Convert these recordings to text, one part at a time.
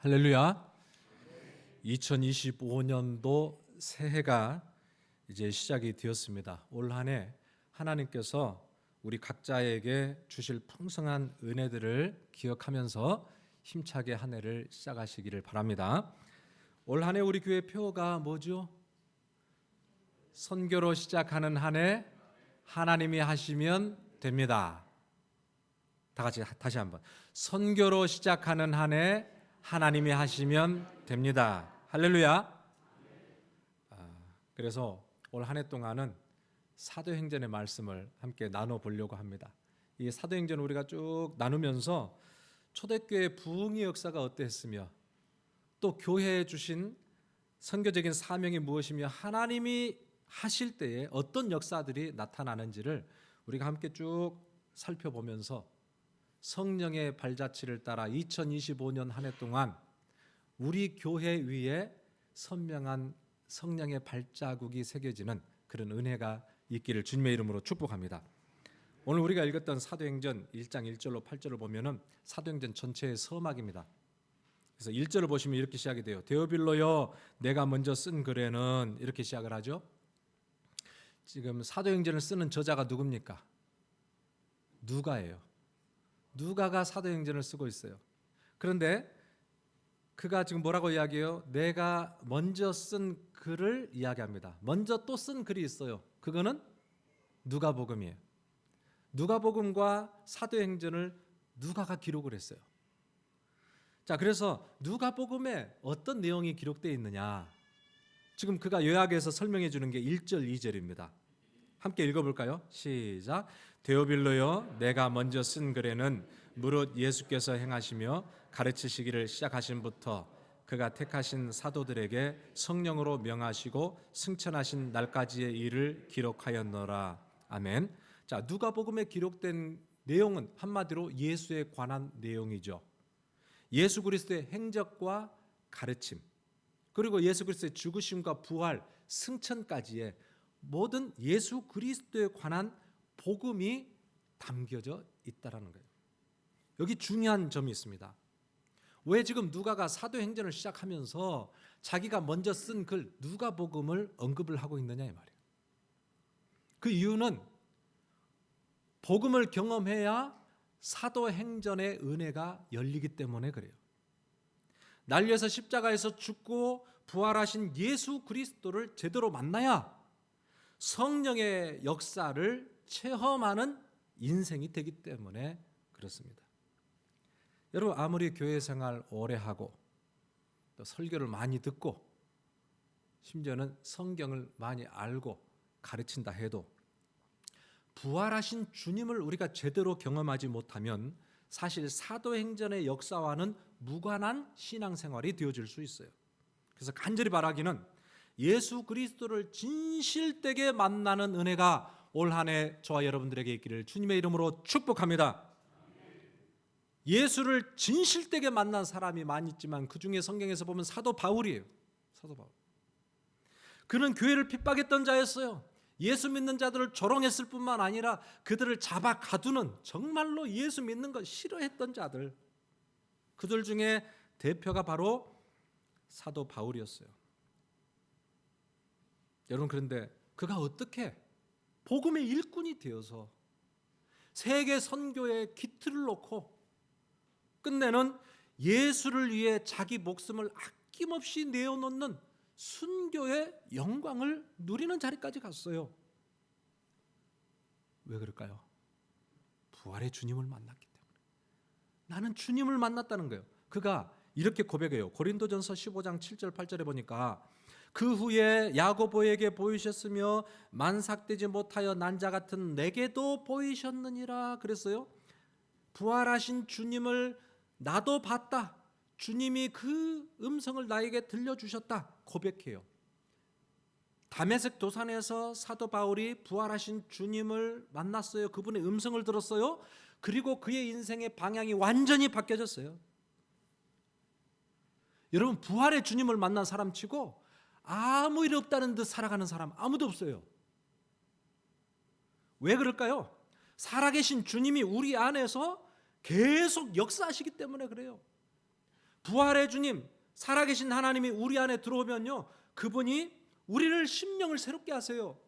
할렐루야. 2025년도 새해가 이제 시작이 되었습니다. 올 한 해 하나님께서 우리 각자에게 주실 풍성한 은혜들을 기억하면서 힘차게 한 해를 시작하시기를 바랍니다. 올 한 해 우리 교회 표어가 뭐죠? 선교로 시작하는 한 해 하나님이 하시면 됩니다. 다 같이 다시 한번. 선교로 시작하는 한 해 하나님이 하시면 됩니다. 할렐루야. 그래서 올 한 해 동안은 사도행전의 말씀을 함께 나눠보려고 합니다. 이 사도행전을 우리가 쭉 나누면서 초대교회 부흥의 역사가 어땠으며 또 교회에 주신 선교적인 사명이 무엇이며 하나님이 하실 때에 어떤 역사들이 나타나는지를 우리가 함께 쭉 살펴보면서 성령의 발자취를 따라 2025년 한 해 동안 우리 교회 위에 선명한 성령의 발자국이 새겨지는 그런 은혜가 있기를 주님의 이름으로 축복합니다. 오늘 우리가 읽었던 사도행전 1장 1절로 8절을 보면은 사도행전 전체의 서막입니다. 그래서 1절을 보시면 이렇게 시작이 돼요. 데오빌로여 내가 먼저 쓴 글에는 이렇게 시작을 하죠. 지금 사도행전을 쓰는 저자가 누굽니까? 누가예요. 누가가 사도행전을 쓰고 있어요. 그런데 그가 지금 뭐라고 이야기해요? 내가 먼저 쓴 글을 이야기합니다. 먼저 또 쓴 글이 있어요. 그거는 누가복음이에요. 누가복음과 사도행전을 누가가 기록을 했어요. 자, 그래서 누가복음에 어떤 내용이 기록되어 있느냐? 지금 그가 요약해서 설명해 주는 게 1절, 2절입니다. 함께 읽어볼까요? 시작. 데오빌로여 내가 먼저 쓴 글에는 무릇 예수께서 행하시며 가르치시기를 시작하신부터 그가 택하신 사도들에게 성령으로 명하시고 승천하신 날까지의 일을 기록하였노라. 아멘. 자, 누가복음에 기록된 내용은 한마디로 예수에 관한 내용이죠. 예수 그리스도의 행적과 가르침, 그리고 예수 그리스도의 죽으심과 부활, 승천까지의 모든 예수 그리스도에 관한 복음이 담겨져 있다라는 거예요. 여기 중요한 점이 있습니다. 왜 지금 누가가 사도행전을 시작하면서 자기가 먼저 쓴 글 누가복음을 언급을 하고 있느냐 이 말이에요. 그 이유는 복음을 경험해야 사도행전의 은혜가 열리기 때문에 그래요. 날려서 십자가에서 죽고 부활하신 예수 그리스도를 제대로 만나야 성령의 역사를 체험하는 인생이 되기 때문에 그렇습니다. 여러분 아무리 교회 생활 오래 하고 또 설교를 많이 듣고 심지어는 성경을 많이 알고 가르친다 해도 부활하신 주님을 우리가 제대로 경험하지 못하면 사실 사도행전의 역사와는 무관한 신앙생활이 되어질 수 있어요. 그래서 간절히 바라기는 예수 그리스도를 진실되게 만나는 은혜가 올 한 해 저와 여러분들에게 있기를 주님의 이름으로 축복합니다. 예수를 진실되게 만난 사람이 많이 있지만 그 중에 성경에서 보면 사도 바울이에요. 사도 바울. 그는 교회를 핍박했던 자였어요. 예수 믿는 자들을 조롱했을 뿐만 아니라 그들을 잡아 가두는 정말로 예수 믿는 걸 싫어했던 자들, 그들 중에 대표가 바로 사도 바울이었어요. 여러분 그런데 그가 어떻게 복음의 일꾼이 되어서 세계 선교의 기틀을 놓고 끝내는 예수를 위해 자기 목숨을 아낌없이 내어놓는 순교의 영광을 누리는 자리까지 갔어요. 왜 그럴까요? 부활의 주님을 만났기 때문에. 나는 주님을 만났다는 거예요. 그가 이렇게 고백해요. 고린도전서 15장 7절 8절에 보니까 그 후에 야고보에게 보이셨으며 만삭되지 못하여 난자 같은 내게도 보이셨느니라 그랬어요. 부활하신 주님을 나도 봤다. 주님이 그 음성을 나에게 들려주셨다 고백해요. 다메섹 도산에서 사도 바울이 부활하신 주님을 만났어요. 그분의 음성을 들었어요. 그리고 그의 인생의 방향이 완전히 바뀌어졌어요. 여러분 부활의 주님을 만난 사람 치고 아무 일 없다는 듯 살아가는 사람 아무도 없어요. 왜 그럴까요? 살아계신 주님이 우리 안에서 계속 역사하시기 때문에 그래요. 부활의 주님, 살아계신 하나님이 우리 안에 들어오면요, 그분이 우리를 심령을 새롭게 하세요.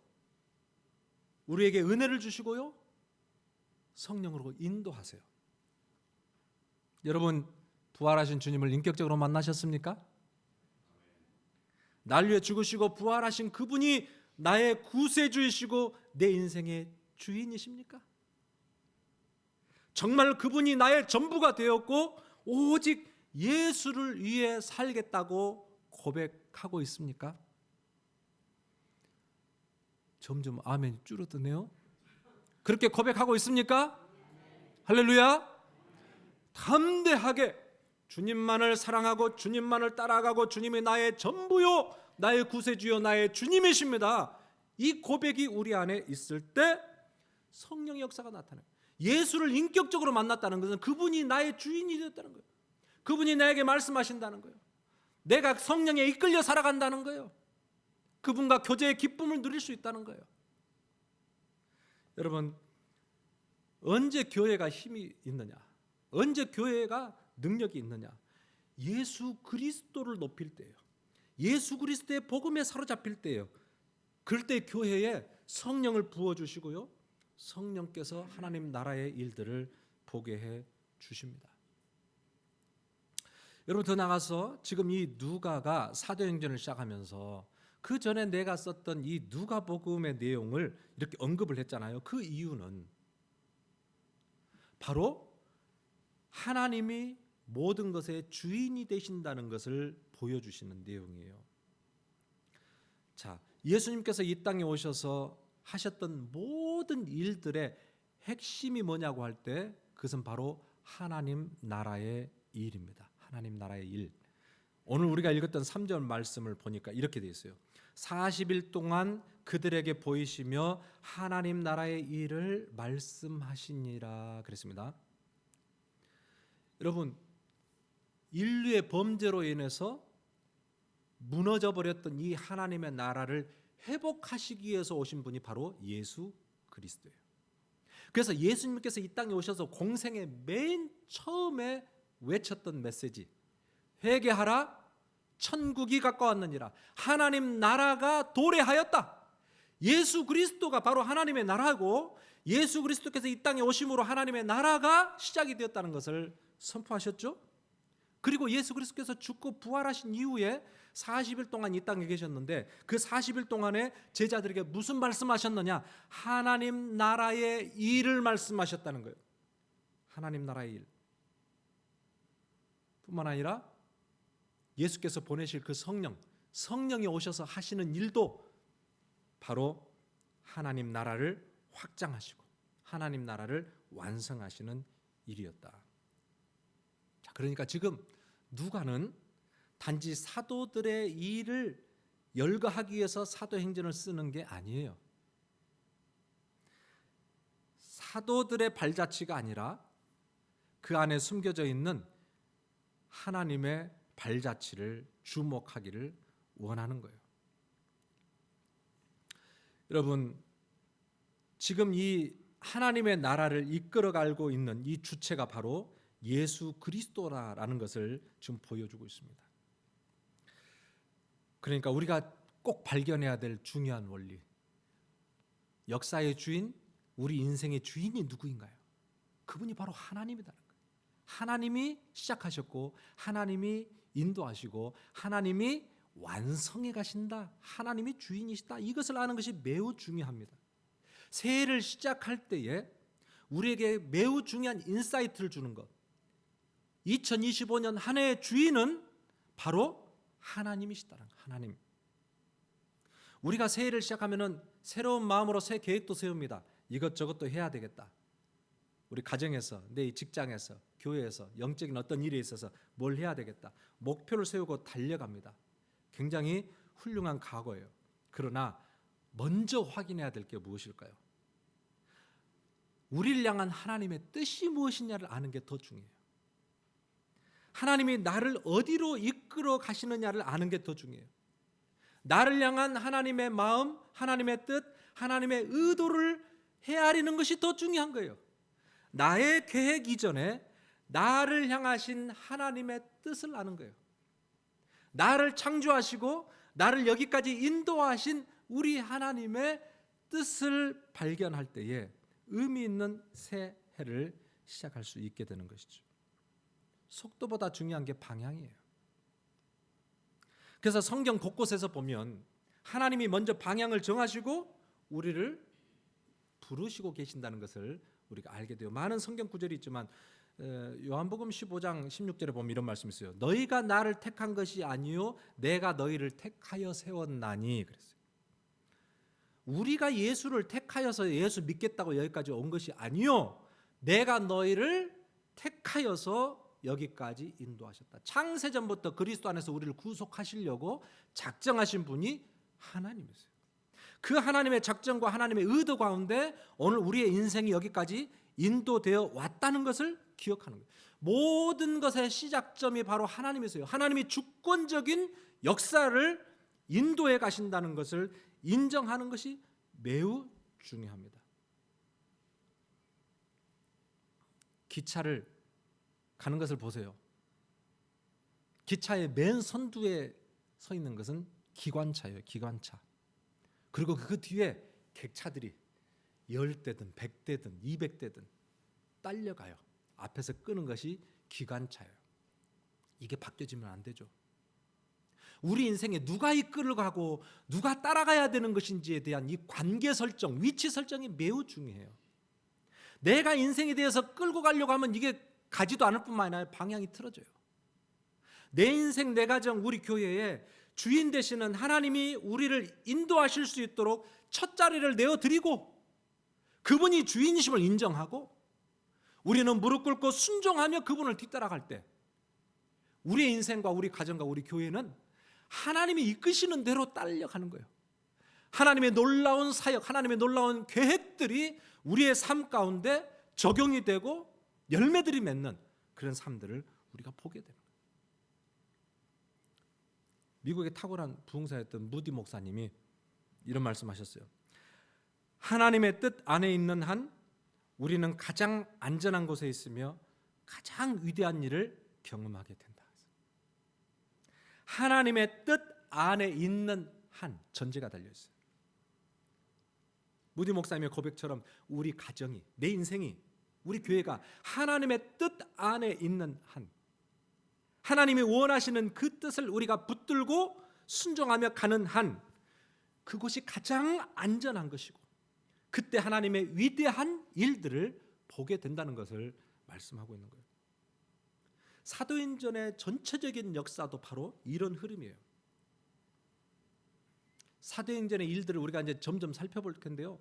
우리에게 은혜를 주시고요, 성령으로 인도하세요. 여러분, 부활하신 주님을 인격적으로 만나셨습니까? 날 위해 죽으시고 부활하신 그분이 나의 구세주이시고 내 인생의 주인이십니까? 정말 그분이 나의 전부가 되었고 오직 예수를 위해 살겠다고 고백하고 있습니까? 점점 아멘이 줄어드네요. 그렇게 고백하고 있습니까? 할렐루야. 담대하게 주님만을 사랑하고 주님만을 따라가고 주님이 나의 전부요, 나의 구세주요, 나의 주님이십니다. 이 고백이 우리 안에 있을 때 성령의 역사가 나타나요. 예수를 인격적으로 만났다는 것은 그분이 나의 주인이 되었다는 거예요. 그분이 나에게 말씀하신다는 거예요. 내가 성령에 이끌려 살아간다는 거예요. 그분과 교제의 기쁨을 누릴 수 있다는 거예요. 여러분, 언제 교회가 힘이 있느냐? 언제 교회가 능력이 있느냐? 예수 그리스도를 높일 때예요. 예수 그리스도의 복음에 사로잡힐 때예요. 그럴 때 교회에 성령을 부어주시고요, 성령께서 하나님 나라의 일들을 보게 해 주십니다. 여러분, 더 나가서 지금 이 누가가 사도행전을 시작하면서 그 전에 내가 썼던 이 누가복음의 내용을 이렇게 언급을 했잖아요. 그 이유는 바로 하나님이 모든 것의 주인이 되신다는 것을 보여주시는 내용이에요. 자, 예수님께서 이 땅에 오셔서 하셨던 모든 일들의 핵심이 뭐냐고 할 때 그것은 바로 하나님 나라의 일입니다. 하나님 나라의 일. 오늘 우리가 읽었던 3절 말씀을 보니까 이렇게 되어 있어요. 40일 동안 그들에게 보이시며 하나님 나라의 일을 말씀하시니라 그랬습니다. 여러분, 인류의 범죄로 인해서 무너져 버렸던 이 하나님의 나라를 회복하시기 위해서 오신 분이 바로 예수 그리스도예요. 그래서 예수님께서 이 땅에 오셔서 공생의 맨 처음에 외쳤던 메시지, 회개하라, 천국이 가까웠느니라, 하나님 나라가 도래하였다. 예수 그리스도가 바로 하나님의 나라고, 예수 그리스도께서 이 땅에 오심으로 하나님의 나라가 시작이 되었다는 것을 선포하셨죠. 그리고 예수 그리스도께서 죽고 부활하신 이후에 40일 동안 이 땅에 계셨는데 그 40일 동안에 제자들에게 무슨 말씀하셨느냐? 하나님 나라의 일을 말씀하셨다는 거예요. 하나님 나라의 일. 뿐만 아니라 예수께서 보내실 그 성령이 오셔서 하시는 일도 바로 하나님 나라를 확장하시고 하나님 나라를 완성하시는 일이었다. 자, 그러니까 지금 누가는 단지 사도들의 일을 열거하기 위해서 사도행전을 쓰는 게 아니에요. 사도들의 발자취가 아니라 그 안에 숨겨져 있는 하나님의 발자취를 주목하기를 원하는 거예요. 여러분, 지금 이 하나님의 나라를 이끌어가고 있는 이 주체가 바로 예수 그리스도라는 것을 지금 보여주고 있습니다. 그러니까 우리가 꼭 발견해야 될 중요한 원리, 역사의 주인, 우리 인생의 주인이 누구인가요? 그분이 바로 하나님이라는 거예요. 하나님이 시작하셨고 하나님이 인도하시고 하나님이 완성해 가신다. 하나님이 주인이시다. 이것을 아는 것이 매우 중요합니다. 새해를 시작할 때에 우리에게 매우 중요한 인사이트를 주는 것, 2025년 한 해의 주인은 바로 하나님이시다는 거예요. 하나님. 우리가 새해를 시작하면은 새로운 마음으로 새 계획도 세웁니다. 이것저것도 해야 되겠다. 우리 가정에서, 내 직장에서, 교회에서, 영적인 어떤 일에 있어서 뭘 해야 되겠다. 목표를 세우고 달려갑니다. 굉장히 훌륭한 각오예요. 그러나 먼저 확인해야 될 게 무엇일까요? 우리를 향한 하나님의 뜻이 무엇이냐를 아는 게 더 중요해요. 하나님이 나를 어디로 이끌어 가시느냐를 아는 게 더 중요해요. 나를 향한 하나님의 마음, 하나님의 뜻, 하나님의 의도를 헤아리는 것이 더 중요한 거예요. 나의 계획 이전에 나를 향하신 하나님의 뜻을 아는 거예요. 나를 창조하시고 나를 여기까지 인도하신 우리 하나님의 뜻을 발견할 때에 의미 있는 새 해를 시작할 수 있게 되는 것이죠. 속도보다 중요한 게 방향이에요. 그래서 성경 곳곳에서 보면 하나님이 먼저 방향을 정하시고 우리를 부르시고 계신다는 것을 우리가 알게 돼요. 많은 성경 구절이 있지만 요한복음 15장 16절에 보면 이런 말씀이 있어요. 너희가 나를 택한 것이 아니요 내가 너희를 택하여 세웠나니 그랬어요. 우리가 예수를 택하여서 예수 믿겠다고 여기까지 온 것이 아니요 내가 너희를 택하여서 여기까지 인도하셨다. 창세전부터 그리스도 안에서 우리를 구속하시려고 작정하신 분이 하나님이세요. 그 하나님의 작정과 하나님의 의도 가운데 오늘 우리의 인생이 여기까지 인도되어 왔다는 것을 기억하는 거예요. 모든 것의 시작점이 바로 하나님이세요. 하나님이 주권적인 역사를 인도해 가신다는 것을 인정하는 것이 매우 중요합니다. 기차를 가는 것을 보세요. 기차의 맨 선두에 서 있는 것은 기관차예요. 기관차. 그리고 그 뒤에 객차들이 10대든 100대든 200대든 딸려가요. 앞에서 끄는 것이 기관차예요. 이게 바뀌어지면 안 되죠. 우리 인생에 누가 이끌어 가고 누가 따라가야 되는 것인지에 대한 이 관계 설정, 위치 설정이 매우 중요해요. 내가 인생에 대해서 끌고 가려고 하면 이게 가지도 않을 뿐만 아니라 방향이 틀어져요. 내 인생, 내 가정, 우리 교회에 주인 되시는 하나님이 우리를 인도하실 수 있도록 첫 자리를 내어드리고 그분이 주인이심을 인정하고 우리는 무릎 꿇고 순종하며 그분을 뒤따라갈 때 우리의 인생과 우리 가정과 우리 교회는 하나님이 이끄시는 대로 딸려가는 거예요. 하나님의 놀라운 사역, 하나님의 놀라운 계획들이 우리의 삶 가운데 적용이 되고 열매들이 맺는 그런 삶들을 우리가 보게 됩니다. 미국의 탁월한 부흥사였던 무디 목사님이 이런 말씀하셨어요. 하나님의 뜻 안에 있는 한 우리는 가장 안전한 곳에 있으며 가장 위대한 일을 경험하게 된다. 하나님의 뜻 안에 있는 한 전제가 달려 있어요. 무디 목사님의 고백처럼 우리 가정이, 내 인생이, 우리 교회가 하나님의 뜻 안에 있는 한, 하나님이 원하시는 그 뜻을 우리가 붙들고 순종하며 가는 한, 그곳이 가장 안전한 것이고 그때 하나님의 위대한 일들을 보게 된다는 것을 말씀하고 있는 거예요. 사도행전의 전체적인 역사도 바로 이런 흐름이에요. 사도행전의 일들을 우리가 이제 점점 살펴볼 텐데요.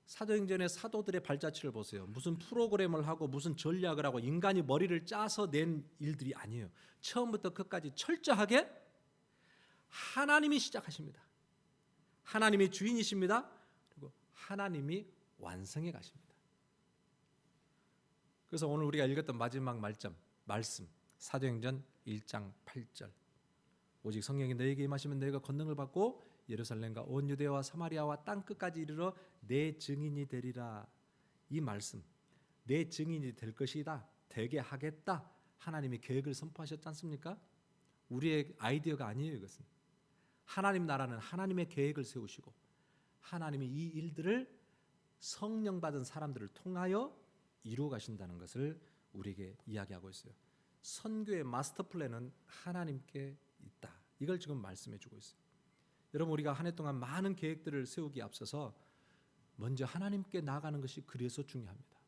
사도행전의 사도들의 발자취를 보세요. 무슨 프로그램을 하고 무슨 전략을 하고 인간이 머리를 짜서 낸 일들이 아니에요. 처음부터 끝까지 철저하게 하나님이 시작하십니다. 하나님이 주인이십니다. 그리고 하나님이 완성해 가십니다. 그래서 오늘 우리가 읽었던 마지막 말씀 사도행전 1장 8절 오직 성령이 너에게 임하시면 너희가 권능을 받고 예루살렘과 온 유대와 사마리아와 땅 끝까지 이르러 내 증인이 되리라. 이 말씀 내 증인이 될 것이다. 되게 하겠다. 하나님이 계획을 선포하셨지 않습니까? 우리의 아이디어가 아니에요. 이것은 하나님 나라는 하나님의 계획을 세우시고 하나님이 이 일들을 성령 받은 사람들을 통하여 이루어 가신다는 것을 우리에게 이야기하고 있어요. 선교의 마스터 플랜은 하나님께 있다. 이걸 지금 말씀해 주고 있어요. 여러분 우리가 한 해 동안 많은 계획들을 세우기에 앞서서 먼저 하나님께 나아가는 것이 그래서 중요합니다.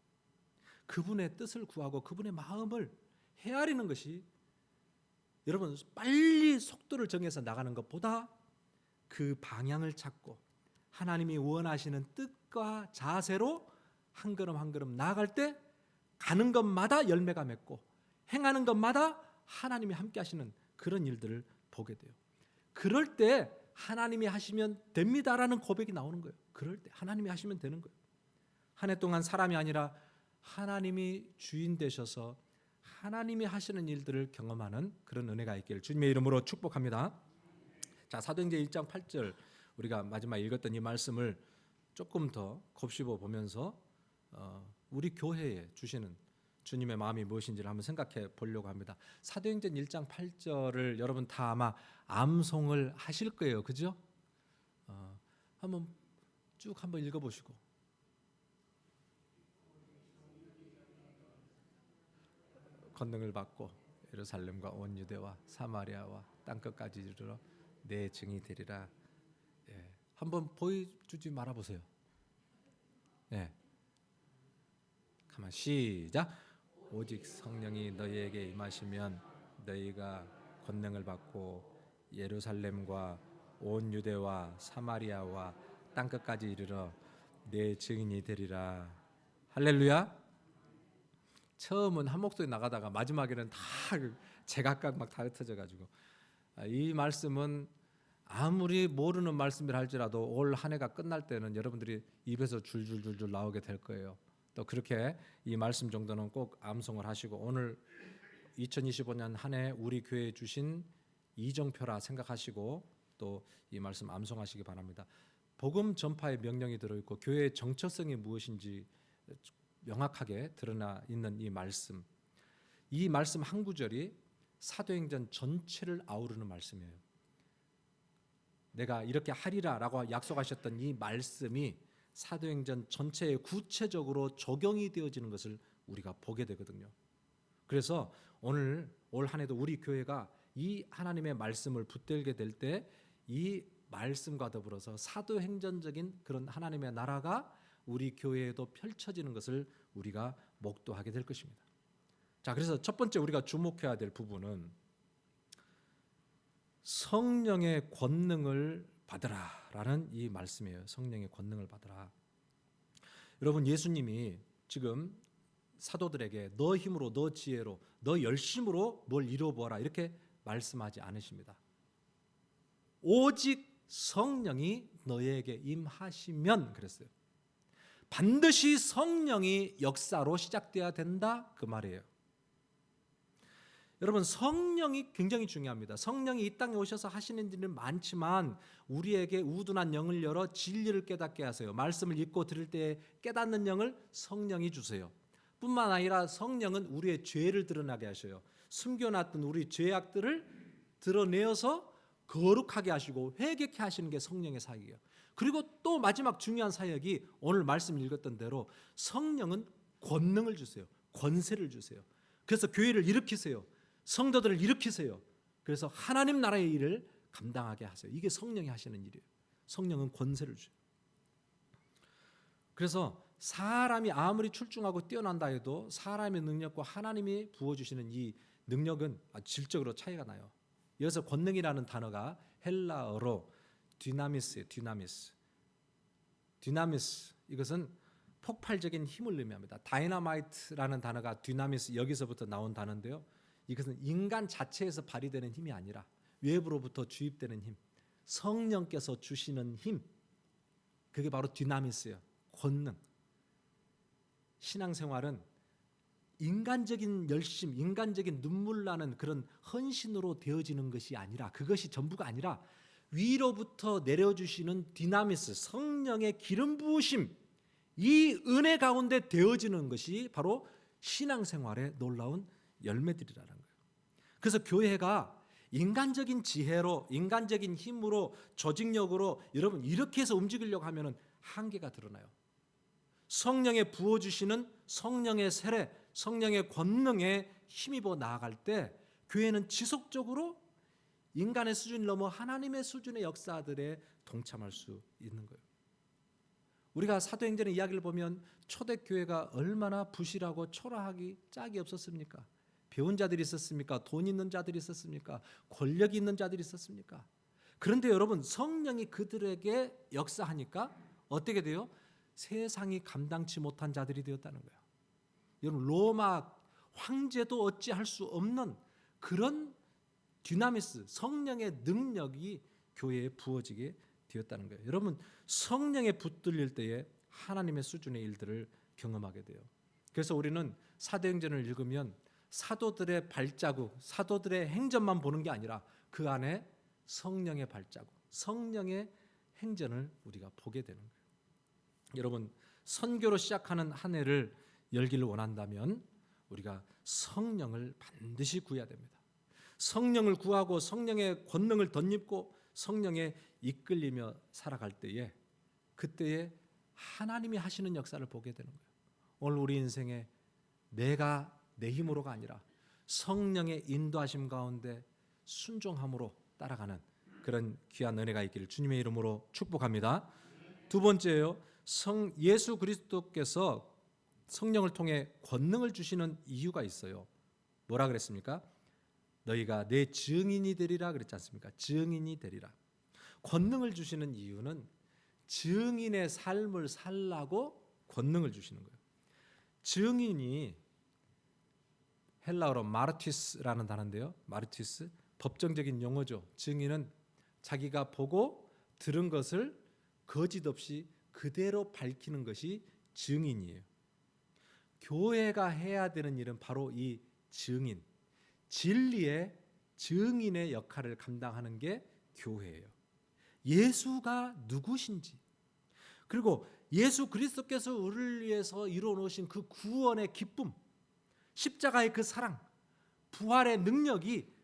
그분의 뜻을 구하고 그분의 마음을 헤아리는 것이 여러분 빨리 속도를 정해서 나가는 것보다 그 방향을 찾고 하나님이 원하시는 뜻과 자세로 한 걸음 한 걸음 나아갈 때 가는 것마다 열매가 맺고 행하는 것마다 하나님이 함께 하시는 그런 일들을 보게 돼요. 그럴 때 하나님이 하시면 됩니다라는 고백이 나오는 거예요. 그럴 때 하나님이 하시면 되는 거예요. 한 해 동안 사람이 아니라 하나님이 주인 되셔서 하나님이 하시는 일들을 경험하는 그런 은혜가 있기를 주님의 이름으로 축복합니다. 자, 사도행전 1장 8절 우리가 마지막 읽었던 이 말씀을 조금 더 곱씹어 보면서 우리 교회에 주시는 주님의 마음이 무엇인지를 한번 생각해 보려고 합니다. 사도행전 1장 8절을 여러분 다 아마 암송을 하실 거예요. 그죠? 한번 쭉 한번 읽어보시고. 권능을 받고 예루살렘과 온 유대와 사마리아와 땅끝까지 이르러 내 증이 되리라. 예. 한번 보여주지 말아보세요. 예. 가만 시작. 오직 성령이 너희에게 임하시면 너희가 권능을 받고 예루살렘과 온 유대와 사마리아와 땅끝까지 이르러 내 증인이 되리라. 할렐루야. 처음은 한 목소리 나가다가 마지막에는 다 제각각 막 다 흩어져가지고, 이 말씀은 아무리 모르는 말씀이라 할지라도 올 한 해가 끝날 때는 여러분들이 입에서 줄줄줄줄 나오게 될 거예요. 또 그렇게 이 말씀 정도는 꼭 암송을 하시고, 오늘 2025년 한 해 우리 교회에 주신 이정표라 생각하시고 또 이 말씀 암송하시기 바랍니다. 복음 전파의 명령이 들어있고 교회의 정체성이 무엇인지 명확하게 드러나 있는 이 말씀 한 구절이 사도행전 전체를 아우르는 말씀이에요. 내가 이렇게 하리라라고 약속하셨던 이 말씀이 사도행전 전체에 구체적으로 적용이 되어지는 것을 우리가 보게 되거든요. 그래서 올 한 해도 우리 교회가 이 하나님의 말씀을 붙들게 될 때 이 말씀과 더불어서 사도행전적인 그런 하나님의 나라가 우리 교회에도 펼쳐지는 것을 우리가 목도하게 될 것입니다. 자, 그래서 첫 번째 우리가 주목해야 될 부분은 성령의 권능을 받으라라는 이 말씀이에요. 성령의 권능을 받으라. 여러분, 예수님이 지금 사도들에게 너 힘으로, 너 지혜로, 너 열심으로 뭘 이루어보아라 이렇게 말씀하지 않으십니다. 오직 성령이 너희에게 임하시면 그랬어요. 반드시 성령이 역사로 시작돼야 된다 그 말이에요. 여러분, 성령이 굉장히 중요합니다. 성령이 이 땅에 오셔서 하시는 일은 많지만 우리에게 우둔한 영을 열어 진리를 깨닫게 하세요. 말씀을 읽고 들을 때 깨닫는 영을 성령이 주세요. 뿐만 아니라 성령은 우리의 죄를 드러나게 하셔요. 숨겨놨던 우리 죄악들을 드러내어서 거룩하게 하시고 회개케 하시는 게 성령의 사역이에요. 그리고 또 마지막 중요한 사역이 오늘 말씀 읽었던 대로 성령은 권능을 주세요. 권세를 주세요. 그래서 교회를 일으키세요. 성도들을 일으키세요. 그래서 하나님 나라의 일을 감당하게 하세요. 이게 성령이 하시는 일이에요. 성령은 권세를 줘요. 그래서 사람이 아무리 출중하고 뛰어난다 해도 사람의 능력과 하나님이 부어주시는 이 능력은 질적으로 차이가 나요. 여기서 권능이라는 단어가 헬라어로 디나미스예요. 디나미스 이것은 폭발적인 힘을 의미합니다. 다이너마이트라는 단어가 디나미스 여기서부터 나온 단어인데요. 이것은 인간 자체에서 발휘되는 힘이 아니라 외부로부터 주입되는 힘, 성령께서 주시는 힘, 그게 바로 디나미스예요. 권능. 신앙생활은 인간적인 열심, 인간적인 눈물 나는 그런 헌신으로 되어지는 것이 아니라, 그것이 전부가 아니라 위로부터 내려주시는 디나미스, 성령의 기름 부으심, 이 은혜 가운데 되어지는 것이 바로 신앙생활의 놀라운 열매들이라는 거예요. 그래서 교회가 인간적인 지혜로, 인간적인 힘으로, 조직력으로 여러분 이렇게 해서 움직이려고 하면 한계가 드러나요. 성령의 부어주시는 성령의 세례, 성령의 권능에 힘입어 나아갈 때 교회는 지속적으로 인간의 수준을 넘어 하나님의 수준의 역사들에 동참할 수 있는 거예요. 우리가 사도행전의 이야기를 보면 초대교회가 얼마나 부실하고 초라하기 짝이 없었습니까? 배운 자들이 있었습니까? 돈 있는 자들이 있었습니까? 권력이 있는 자들이 있었습니까? 그런데 여러분, 성령이 그들에게 역사하니까 어떻게 돼요? 세상이 감당치 못한 자들이 되었다는 거예요. 여러분, 로마 황제도 어찌할 수 없는 그런 디나미스, 성령의 능력이 교회에 부어지게 되었다는 거예요. 여러분, 성령에 붙들릴 때에 하나님의 수준의 일들을 경험하게 돼요. 그래서 우리는 사도행전을 읽으면 사도들의 발자국, 사도들의 행전만 보는 게 아니라 그 안에 성령의 발자국, 성령의 행전을 우리가 보게 되는 거예요. 여러분, 선교로 시작하는 한 해를 열기를 원한다면 우리가 성령을 반드시 구해야 됩니다. 성령을 구하고 성령의 권능을 덧입고 성령에 이끌리며 살아갈 때에 그때에 하나님이 하시는 역사를 보게 되는 거예요. 오늘 우리 인생에 내가 내 힘으로가 아니라 성령의 인도하심 가운데 순종함으로 따라가는 그런 귀한 은혜가 있기를 주님의 이름으로 축복합니다. 두 번째요, 예수 그리스도께서 성령을 통해 권능을 주시는 이유가 있어요. 뭐라 그랬습니까? 너희가 내 증인이 되리라 그랬지 않습니까? 증인이 되리라. 권능을 주시는 이유는 증인의 삶을 살라고 권능을 주시는 거예요. 증인이 헬라어로 마르티스라는 단어인데요. 마르티스, 법정적인 용어죠. 증인은 자기가 보고 들은 것을 거짓 없이 그대로 밝히는 것이 증인이에요. 교회가 해야 되는 일은 바로 이 증인, 진리의 증인의 역할을 감당하는 게 교회예요. 예수가 누구신지, 그리고 예수 그리스도께서 우리를 위해서 이루어 놓으신 그 구원의 기쁨, 십자가의 그 사랑, 부활의 능력이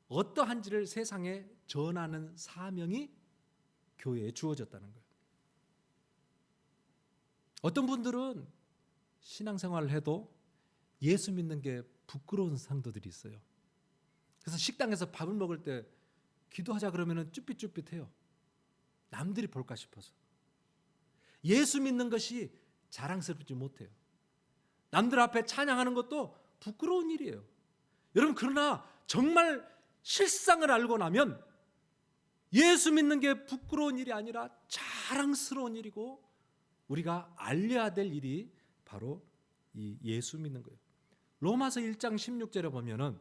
어떠한지를 세상에 전하는 사명이 교회에 주어졌다는 거예요. 어떤 분들은 신앙생활을 해도 예수 믿는 게 부끄러운 성도들이 있어요. 그래서 식당에서 밥을 먹을 때 기도하자 그러면 쭈삣쭈삣해요. 남들이 볼까 싶어서. 예수 믿는 것이 자랑스럽지 못해요. 남들 앞에 찬양하는 것도 부끄러운 일이에요. 여러분, 그러나 정말 실상을 알고 나면 예수 믿는 게 부끄러운 일이 아니라 자랑스러운 일이고 우리가 알려야 될 일이 바로 이 예수 믿는 거예요. 로마서 1장 16절에 보면은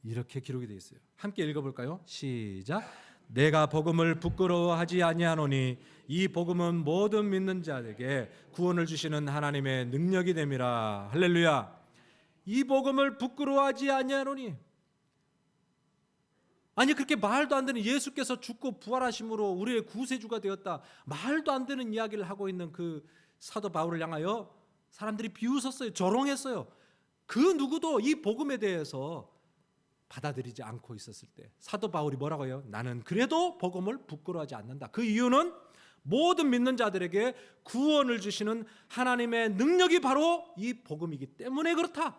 이렇게 기록이 되어 있어요. 함께 읽어볼까요? 시작. 내가 복음을 부끄러워하지 아니하노니 이 복음은 모든 믿는 자에게 구원을 주시는 하나님의 능력이 됨이라. 할렐루야. 이 복음을 부끄러워하지 아니하노니, 아니 그렇게 말도 안 되는 예수께서 죽고 부활하심으로 우리의 구세주가 되었다, 말도 안 되는 이야기를 하고 있는 그 사도 바울을 향하여 사람들이 비웃었어요. 조롱했어요. 그 누구도 이 복음에 대해서 받아들이지 않고 있었을 때 사도 바울이 뭐라고 해요? 나는 그래도 복음을 부끄러워하지 않는다. 그 이유는 모든 믿는 자들에게 구원을 주시는 하나님의 능력이 바로 이 복음이기 때문에 그렇다.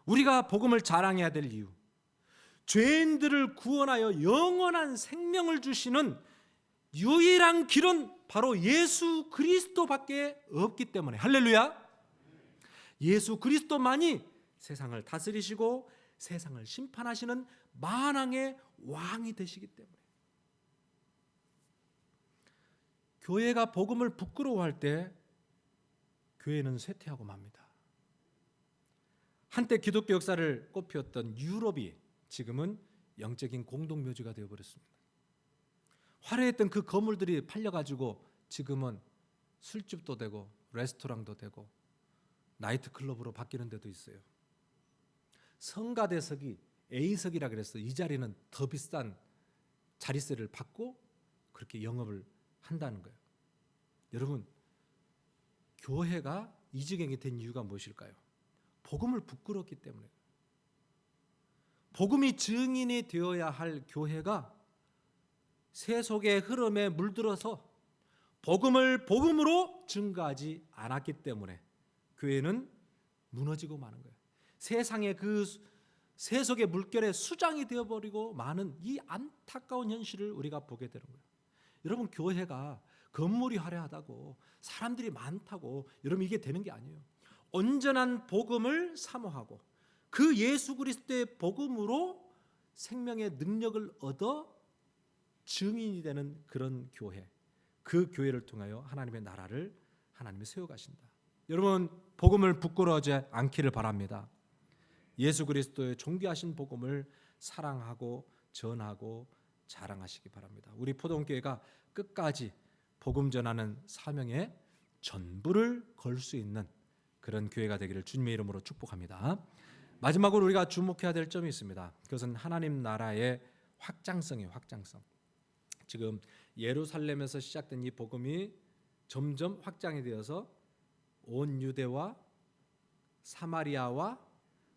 우리가 복음을 자랑해야 될 이유, 죄인들을 구원하여 영원한 생명을 주시는 유일한 길은 바로 예수 그리스도밖에 없기 때문에. 할렐루야. 예수 그리스도만이 세상을 다스리시고 세상을 심판하시는 만왕의 왕이 되시기 때문에. 교회가 복음을 부끄러워할 때 교회는 쇠퇴하고 맙니다. 한때 기독교 역사를 꽃피웠던 유럽이 지금은 영적인 공동묘지가 되어버렸습니다. 화려했던 그 건물들이 팔려가지고 지금은 술집도 되고 레스토랑도 되고 나이트클럽으로 바뀌는 데도 있어요. 성가대석이 A석이라 그랬어요. 이 자리는 더 비싼 자리세를 받고 그렇게 영업을 한다는 거예요. 여러분, 교회가 이 지경이 된 이유가 무엇일까요? 복음을 부끄럽기 때문에. 복음이 증인이 되어야 할 교회가 세속의 흐름에 물들어서 복음을 복음으로 증거하지 않았기 때문에 교회는 무너지고 마는 거예요. 세상의 그 세속의 물결에 수장이 되어버리고 많은 이 안타까운 현실을 우리가 보게 되는 거예요. 여러분, 교회가 건물이 화려하다고 사람들이 많다고 여러분 이게 되는 게 아니에요. 온전한 복음을 사모하고 그 예수 그리스도의 복음으로 생명의 능력을 얻어 증인이 되는 그런 교회, 그 교회를 통하여 하나님의 나라를 하나님이 세워가신다. 여러분, 복음을 부끄러워하지 않기를 바랍니다. 예수 그리스도의 존귀하신 복음을 사랑하고 전하고 자랑하시기 바랍니다. 우리 포동교회가 끝까지 복음 전하는 사명에 전부를 걸 수 있는 그런 교회가 되기를 주님의 이름으로 축복합니다. 마지막으로 우리가 주목해야 될 점이 있습니다. 그것은 하나님 나라의 확장성이에요. 확장성. 지금 예루살렘에서 시작된 이 복음이 점점 확장이 되어서 온 유대와 사마리아와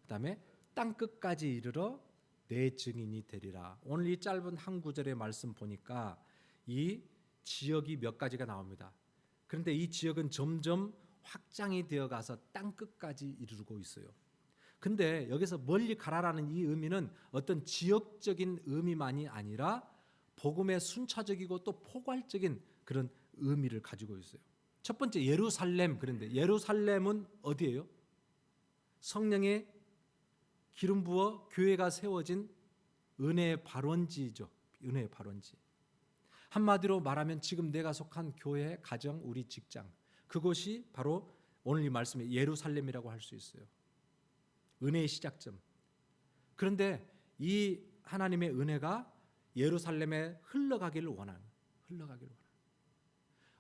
그다음에 땅 끝까지 이르러 내 증인이 되리라. 오늘 이 짧은 한 구절의 말씀 보니까 이 지역이 몇 가지가 나옵니다. 그런데 이 지역은 점점 확장이 되어 가서 땅 끝까지 이르고 있어요. 근데 여기서 멀리 가라라는 이 의미는 어떤 지역적인 의미만이 아니라 복음의 순차적이고 또 포괄적인 그런 의미를 가지고 있어요. 첫 번째 예루살렘. 그런데 예루살렘은 어디예요? 성령의 기름 부어 교회가 세워진 은혜의 발원지죠. 은혜의 발원지. 한마디로 말하면 지금 내가 속한 교회, 가정, 우리 직장, 그곳이 바로 오늘 이 말씀의 예루살렘이라고 할 수 있어요. 은혜의 시작점. 그런데 이 하나님의 은혜가 예루살렘에 흘러가기를 원하는.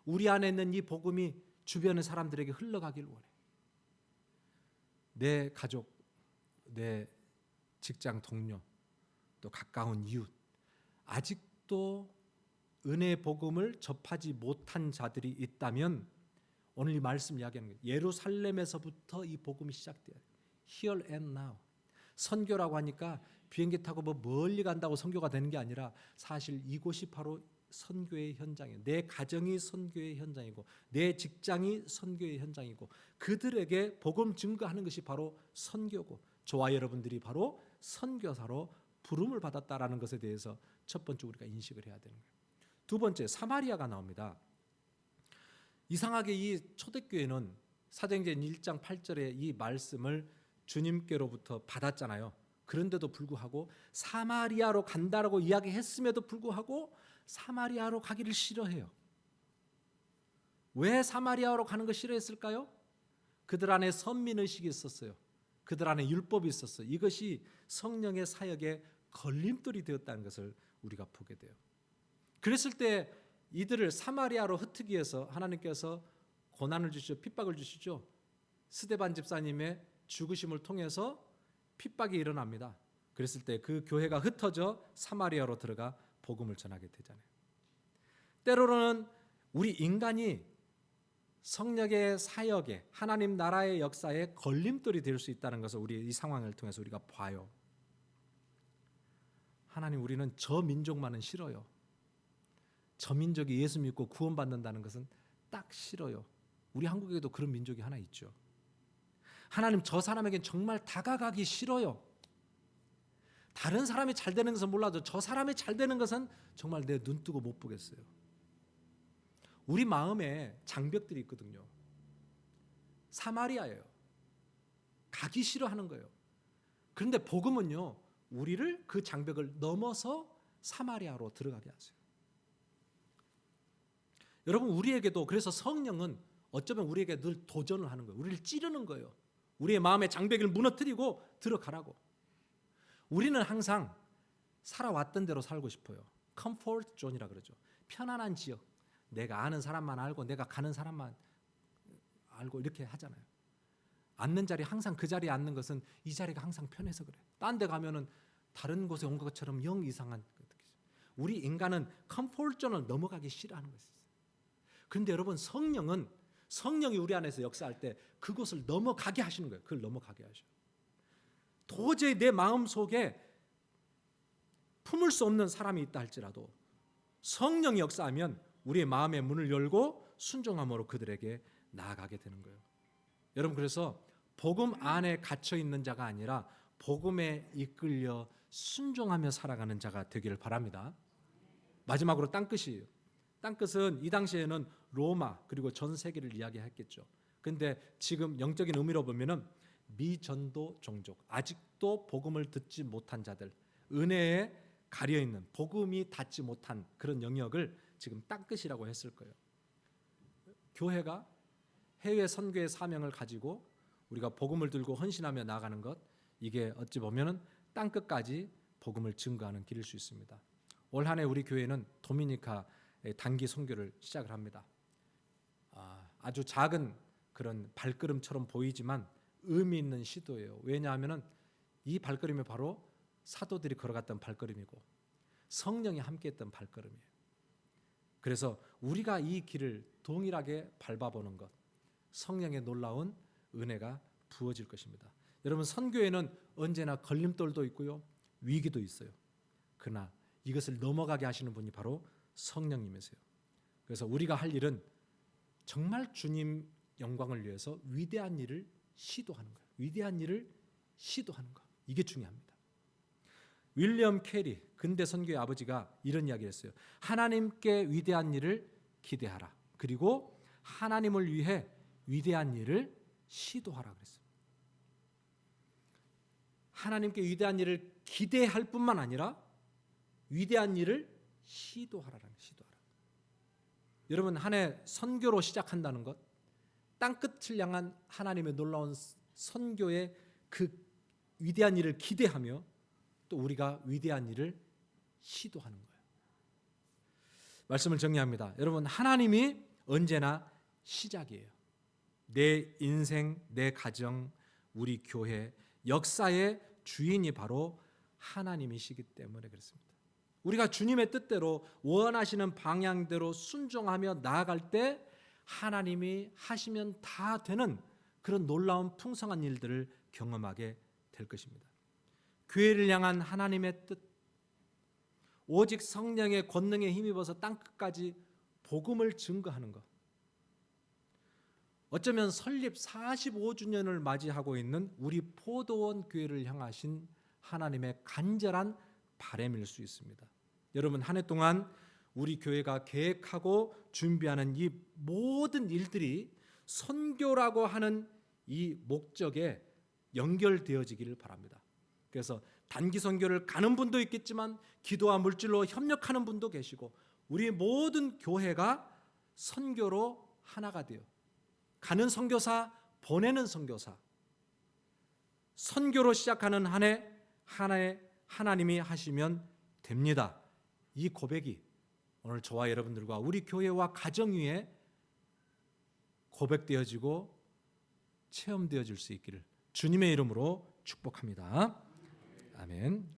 우리 안에 있는 이 복음이 주변의 사람들에게 흘러가기를 원해. 내 가족, 내 직장 동료, 또 가까운 이웃, 아직도 은혜의 복음을 접하지 못한 자들이 있다면 오늘 이 말씀 이야기하는 거예요. 예루살렘에서부터 이 복음이 시작돼요. Here and now. 선교라고 하니까 비행기 타고 뭐 멀리 간다고 선교가 되는 게 아니라 사실 이곳이 바로 선교의 현장이에요. 내 가정이 선교의 현장이고 내 직장이 선교의 현장이고 그들에게 복음 증거하는 것이 바로 선교고 저와 여러분들이 바로 선교사로 부름을 받았다라는 것에 대해서 첫 번째 우리가 인식을 해야 되는 거예요. 두 번째 사마리아가 나옵니다. 이상하게 이 초대교회는 사도행전 1장 8절에 이 말씀을 주님께로부터 받았잖아요. 그런데도 불구하고 사마리아로 간다라고 이야기했음에도 불구하고 사마리아로 가기를 싫어해요. 왜 사마리아로 가는 걸 싫어했을까요? 그들 안에 선민의식이 있었어요. 그들 안에 율법이 있었어요. 이것이 성령의 사역에 걸림돌이 되었다는 것을 우리가 보게 돼요. 그랬을 때 이들을 사마리아로 흩트기 위해서 하나님께서 고난을 주시죠. 핍박을 주시죠. 스데반 집사님의 죽으심을 통해서 핍박이 일어납니다. 그랬을 때 그 교회가 흩어져 사마리아로 들어가 복음을 전하게 되잖아요. 때로는 우리 인간이 성령의 사역에 하나님 나라의 역사에 걸림돌이 될 수 있다는 것을 우리 이 상황을 통해서 우리가 봐요. 하나님, 우리는 저 민족만은 싫어요. 저 민족이 예수 믿고 구원받는다는 것은 딱 싫어요. 우리 한국에도 그런 민족이 하나 있죠. 하나님, 저 사람에겐 정말 다가가기 싫어요. 다른 사람이 잘 되는 것은 몰라도 저 사람이 잘 되는 것은 정말 내 눈 뜨고 못 보겠어요. 우리 마음에 장벽들이 있거든요. 사마리아예요. 가기 싫어하는 거예요. 그런데 복음은요, 우리를 그 장벽을 넘어서 사마리아로 들어가게 하세요. 여러분, 우리에게도 그래서 성령은 어쩌면 우리에게 늘 도전을 하는 거예요. 우리를 찌르는 거예요. 우리의 마음의 장벽을 무너뜨리고 들어가라고. 우리는 항상 살아왔던 대로 살고 싶어요. 컴포트 존이라 그러죠. 편안한 지역. 내가 아는 사람만 알고 내가 가는 사람만 알고 이렇게 하잖아요. 앉는 자리 항상 그 자리에 앉는 것은 이 자리가 항상 편해서 그래. 딴 데 가면은 다른 곳에 온 것처럼 영 이상한. 우리 인간은 컴포트 존을 넘어가기 싫어하는 것이에요. 그런데 여러분, 성령이 우리 안에서 역사할 때 그곳을 넘어가게 하시는 거예요. 그걸 넘어가게 하셔요. 도저히 내 마음 속에 품을 수 없는 사람이 있다 할지라도 성령이 역사하면 우리의 마음의 문을 열고 순종함으로 그들에게 나아가게 되는 거예요. 여러분, 그래서 복음 안에 갇혀 있는 자가 아니라 복음에 이끌려 순종하며 살아가는 자가 되기를 바랍니다. 마지막으로 땅끝이에요. 땅끝은 이 당시에는 로마 그리고 전 세계를 이야기했겠죠. 그런데 지금 영적인 의미로 보면은 미전도 종족, 아직도 복음을 듣지 못한 자들, 은혜에 가려 있는 복음이 닿지 못한 그런 영역을 지금 땅끝이라고 했을 거예요. 교회가 해외 선교의 사명을 가지고 우리가 복음을 들고 헌신하며 나아가는 것, 이게 어찌 보면은 땅끝까지 복음을 증거하는 길일 수 있습니다. 올 한 해 우리 교회는 도미니카의 단기 선교를 시작을 합니다. 아주 작은 그런 발걸음처럼 보이지만 의미 있는 시도예요. 왜냐하면은 이 발걸음이 바로 사도들이 걸어갔던 발걸음이고 성령이 함께했던 발걸음이에요. 그래서 우리가 이 길을 동일하게 밟아보는 것, 성령의 놀라운 은혜가 부어질 것입니다. 여러분, 선교에는 언제나 걸림돌도 있고요, 위기도 있어요. 그러나 이것을 넘어가게 하시는 분이 바로 성령님이세요. 그래서 우리가 할 일은 정말 주님 영광을 위해서 위대한 일을 시도하는 거예요. 위대한 일을 시도하는 거. 이게 중요합니다. 윌리엄 캐리 근대 선교의 아버지가 이런 이야기를 했어요. 하나님께 위대한 일을 기대하라. 그리고 하나님을 위해 위대한 일을 시도하라 그랬어요. 하나님께 위대한 일을 기대할 뿐만 아니라 위대한 일을 시도하라는 시도하라. 여러분, 한 해 선교로 시작한다는 것, 땅끝을 향한 하나님의 놀라운 선교의 그 위대한 일을 기대하며 또 우리가 위대한 일을 시도하는 거예요. 말씀을 정리합니다. 여러분, 하나님이 언제나 시작이에요. 내 인생, 내 가정, 우리 교회, 역사의 주인이 바로 하나님이시기 때문에 그렇습니다. 우리가 주님의 뜻대로 원하시는 방향대로 순종하며 나아갈 때 하나님이 하시면 다 되는 그런 놀라운 풍성한 일들을 경험하게 될 것입니다. 교회를 향한 하나님의 뜻, 오직 성령의 권능에 힘입어서 땅끝까지 복음을 증거하는 것. 어쩌면 설립 45주년을 맞이하고 있는 우리 포도원 교회를 향하신 하나님의 간절한 바람일 수 있습니다. 여러분, 한 해 동안 우리 교회가 계획하고 준비하는 이 모든 일들이 선교라고 하는 이 목적에 연결되어지기를 바랍니다. 그래서 단기 선교를 가는 분도 있겠지만 기도와 물질로 협력하는 분도 계시고 우리 모든 교회가 선교로 하나가 되어 가는 선교사, 보내는 선교사, 선교로 시작하는 한 해 하나에 하나님이 하시면 됩니다. 이 고백이 오늘 저와 여러분들과 우리 교회와 가정 위에 고백되어지고 체험되어질 수 있기를 주님의 이름으로 축복합니다. 아멘.